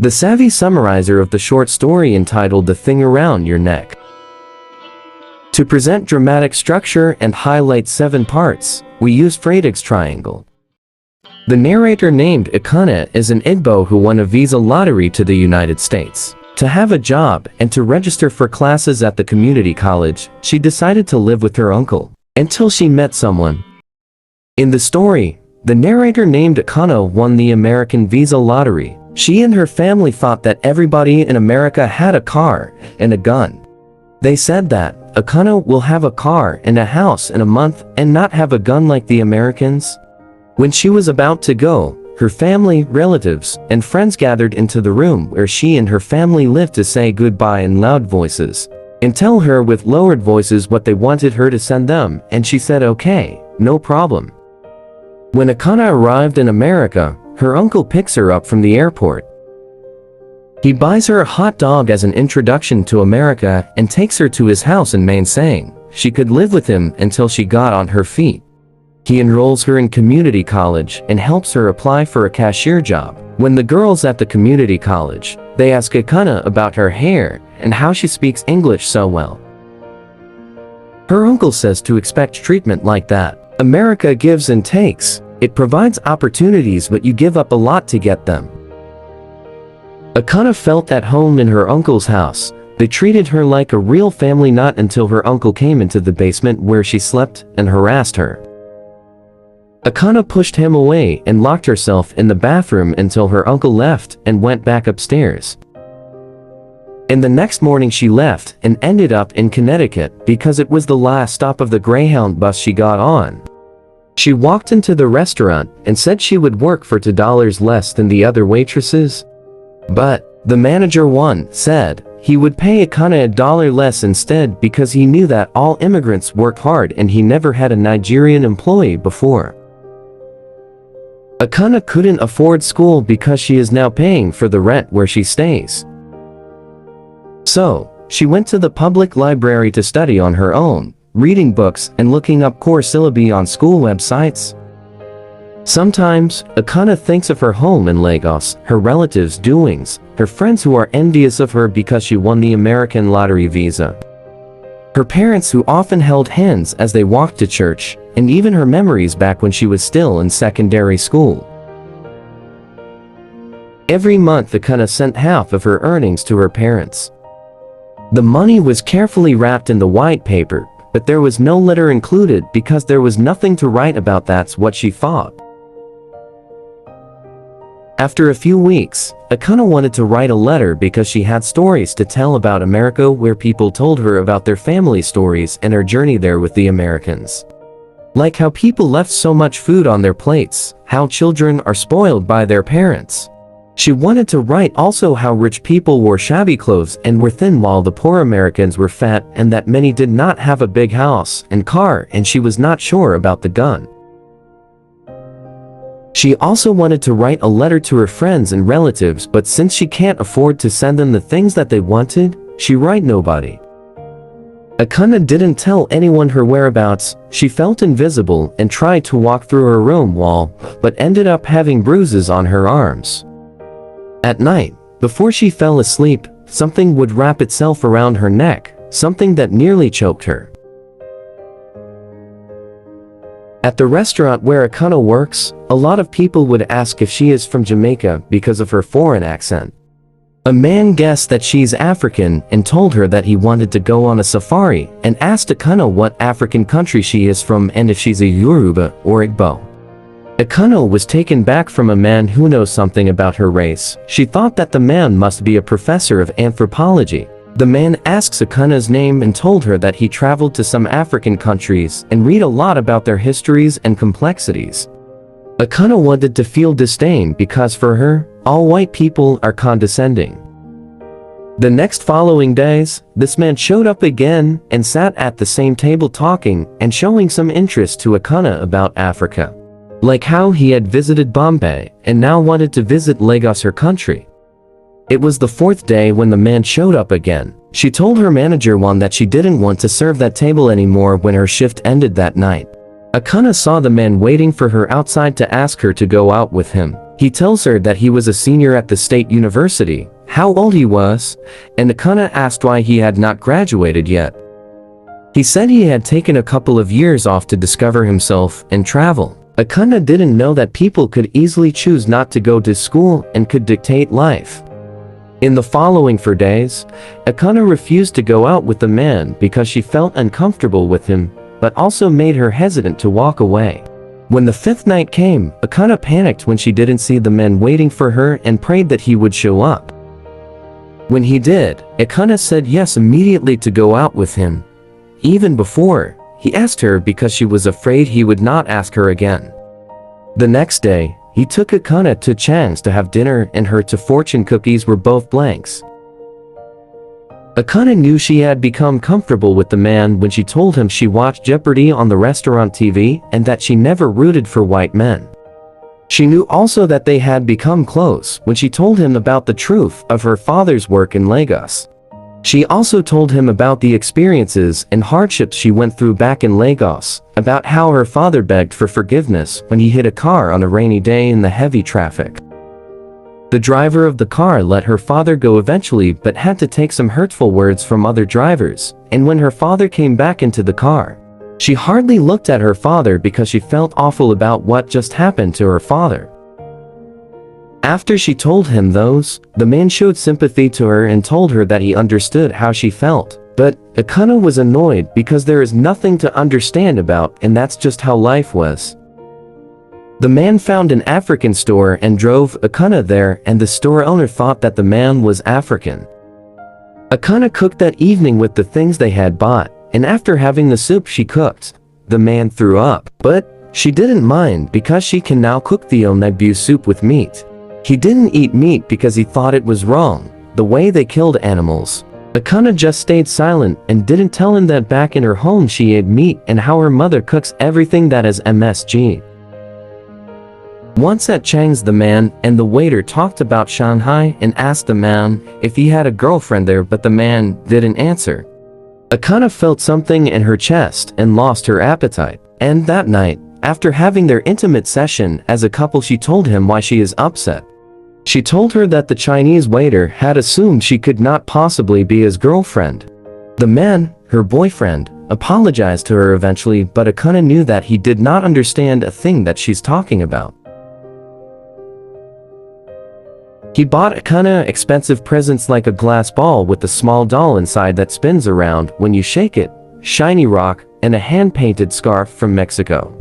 the savvy summarizer of the short story entitled The Thing Around Your Neck. To present dramatic structure and highlight 7 parts, we use Freytag's triangle. The narrator named Akana is an Igbo who won a visa lottery to the United States. To have a job and to register for classes at the community college, she decided to live with her uncle, until she met someone. In the story, the narrator named Akana won the American visa lottery. She and her family thought that everybody in America had a car and a gun. They said that Akana will have a car and a house in a month and not have a gun like the Americans. When she was about to go, her family, relatives, and friends gathered into the room where she and her family lived to say goodbye in loud voices and tell her with lowered voices what they wanted her to send them, and she said okay, no problem. When Akana arrived in America, her uncle picks her up from the airport. He buys her a hot dog as an introduction to America and takes her to his house in Maine, saying she could live with him until she got on her feet. He enrolls her in community college and helps her apply for a cashier job. When the girls at the community college, they ask Akana about her hair and how she speaks English so well. Her uncle says to expect treatment like that. America gives and takes. It provides opportunities, but you give up a lot to get them. Akana felt at home in her uncle's house. They treated her like a real family, not until her uncle came into the basement where she slept and harassed her. Akana pushed him away and locked herself in the bathroom until her uncle left and went back upstairs. And the next morning she left and ended up in Connecticut because it was the last stop of the Greyhound bus she got on. She walked into the restaurant and said she would work for $2 less than the other waitresses. But the manager said he would pay Akana $1 less instead because he knew that all immigrants work hard and he never had a Nigerian employee before. Akana couldn't afford school because she is now paying for the rent where she stays. So, she went to the public library to study on her own, reading books and looking up core syllabi on school websites. Sometimes, Akana thinks of her home in Lagos, her relatives' doings, her friends who are envious of her because she won the American lottery visa, her parents who often held hands as they walked to church, and even her memories back when she was still in secondary school. Every month Akana sent half of her earnings to her parents. The money was carefully wrapped in the white paper, but there was no letter included because there was nothing to write about. That's what she thought. After a few weeks, Akana wanted to write a letter because she had stories to tell about America where people told her about their family stories and her journey there with the Americans. Like how people left so much food on their plates, how children are spoiled by their parents. She wanted to write also how rich people wore shabby clothes and were thin while the poor Americans were fat, and that many did not have a big house and car, and she was not sure about the gun. She also wanted to write a letter to her friends and relatives, but since she can't afford to send them the things that they wanted, she write nobody. Akana didn't tell anyone her whereabouts. She felt invisible and tried to walk through her room wall, but ended up having bruises on her arms. At night, before she fell asleep, something would wrap itself around her neck, something that nearly choked her. At the restaurant where Akana works, a lot of people would ask if she is from Jamaica because of her foreign accent. A man guessed that she's African and told her that he wanted to go on a safari and asked Akana what African country she is from and if she's a Yoruba or Igbo. Akana was taken back from a man who knows something about her race. She thought that the man must be a professor of anthropology. The man asks Akana's name and told her that he traveled to some African countries and read a lot about their histories and complexities. Akana wanted to feel disdain because for her, all white people are condescending. The next following days, this man showed up again and sat at the same table talking and showing some interest to Akana about Africa. Like how he had visited Bombay and now wanted to visit Lagos, her country. It was the 4th day when the man showed up again. She told her manager that she didn't want to serve that table anymore when her shift ended that night. Akana saw the man waiting for her outside to ask her to go out with him. He tells her that he was a senior at the state university, how old he was, and Akana asked why he had not graduated yet. He said he had taken a couple of years off to discover himself and travel. Akana didn't know that people could easily choose not to go to school and could dictate life. In the following 4 days, Akana refused to go out with the man because she felt uncomfortable with him, but also made her hesitant to walk away. When the 5th night came, Akana panicked when she didn't see the man waiting for her and prayed that he would show up. When he did, Akana said yes immediately to go out with him. Even before, he asked her because she was afraid he would not ask her again. The next day, he took Akana to Chang's to have dinner and her to fortune cookies were both blanks. Akana knew she had become comfortable with the man when she told him she watched Jeopardy on the restaurant TV and that she never rooted for white men. She knew also that they had become close when she told him about the truth of her father's work in Lagos. She also told him about the experiences and hardships she went through back in Lagos, about how her father begged for forgiveness when he hit a car on a rainy day in the heavy traffic. The driver of the car let her father go eventually but had to take some hurtful words from other drivers, and when her father came back into the car, she hardly looked at her father because she felt awful about what just happened to her father. After she told him those, the man showed sympathy to her and told her that he understood how she felt, but Akana was annoyed because there is nothing to understand about and that's just how life was. The man found an African store and drove Akana there, and the store owner thought that the man was African. Akana cooked that evening with the things they had bought, and after having the soup she cooked, the man threw up. But she didn't mind because she can now cook the onegbu soup with meat. He didn't eat meat because he thought it was wrong, the way they killed animals. Akana just stayed silent and didn't tell him that back in her home she ate meat and how her mother cooks everything that is MSG. Once at Chang's, the man and the waiter talked about Shanghai and asked the man if he had a girlfriend there, but the man didn't answer. Akana felt something in her chest and lost her appetite. And that night, after having their intimate session as a couple, she told him why she is upset. She told her that the Chinese waiter had assumed she could not possibly be his girlfriend. The man, her boyfriend, apologized to her eventually, but Akana knew that he did not understand a thing that she's talking about. He bought Akana expensive presents like a glass ball with a small doll inside that spins around when you shake it, shiny rock, and a hand-painted scarf from Mexico.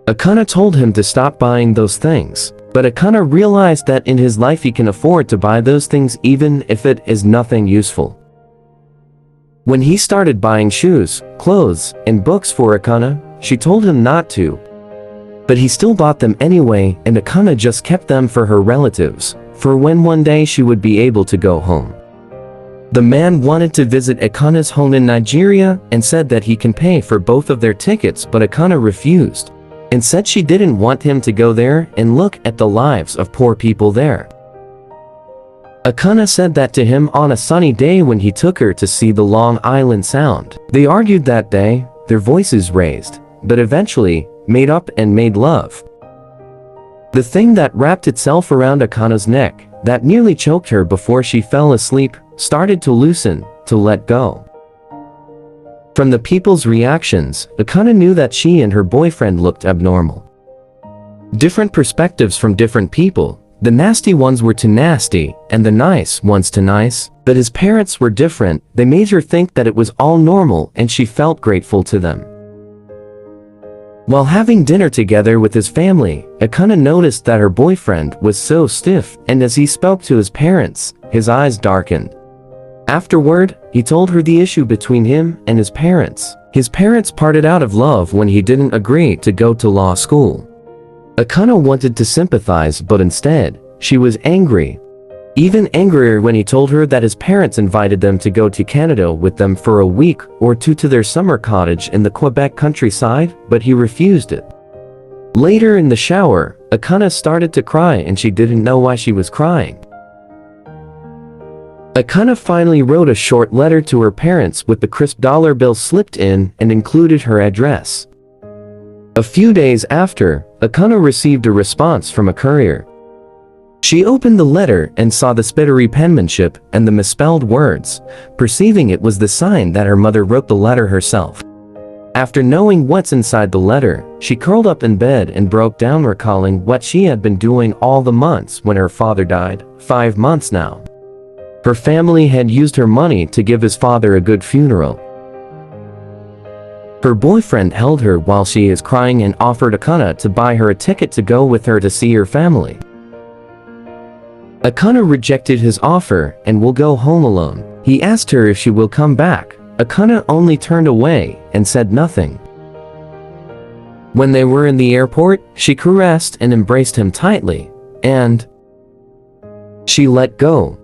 Akana told him to stop buying those things, but Akana realized that in his life he can afford to buy those things even if it is nothing useful. When he started buying shoes, clothes, and books for Akana, she told him not to. But he still bought them anyway, and Akana just kept them for her relatives, for when one day she would be able to go home. The man wanted to visit Akana's home in Nigeria and said that he can pay for both of their tickets, but Akana refused and said she didn't want him to go there and look at the lives of poor people there. Akana said that to him on a sunny day when he took her to see the Long Island Sound. They argued that day, their voices raised, but eventually made up and made love. The thing that wrapped itself around Akana's neck, that nearly choked her before she fell asleep, started to loosen, to let go. From the people's reactions, Akana knew that she and her boyfriend looked abnormal. Different perspectives from different people, the nasty ones were too nasty, and the nice ones too nice, but his parents were different. They made her think that it was all normal and she felt grateful to them. While having dinner together with his family, Akana noticed that her boyfriend was so stiff, and as he spoke to his parents, his eyes darkened. Afterward, he told her the issue between him and his parents. His parents parted out of love when he didn't agree to go to law school. Akana wanted to sympathize, but instead, she was angry. Even angrier when he told her that his parents invited them to go to Canada with them for a week or two to their summer cottage in the Quebec countryside, but he refused it. Later in the shower, Akana started to cry and she didn't know why she was crying. Akana finally wrote a short letter to her parents with the crisp dollar bill slipped in and included her address. A few days after, Akana received a response from a courier. She opened the letter and saw the spittery penmanship and the misspelled words, perceiving it was the sign that her mother wrote the letter herself. After knowing what's inside the letter, she curled up in bed and broke down, recalling what she had been doing all the months when her father died, 5 months now. Her family had used her money to give his father a good funeral. Her boyfriend held her while she is crying and offered Akana to buy her a ticket to go with her to see her family. Akana rejected his offer and will go home alone. He asked her if she will come back. Akana only turned away and said nothing. When they were in the airport, she caressed and embraced him tightly, and she let go.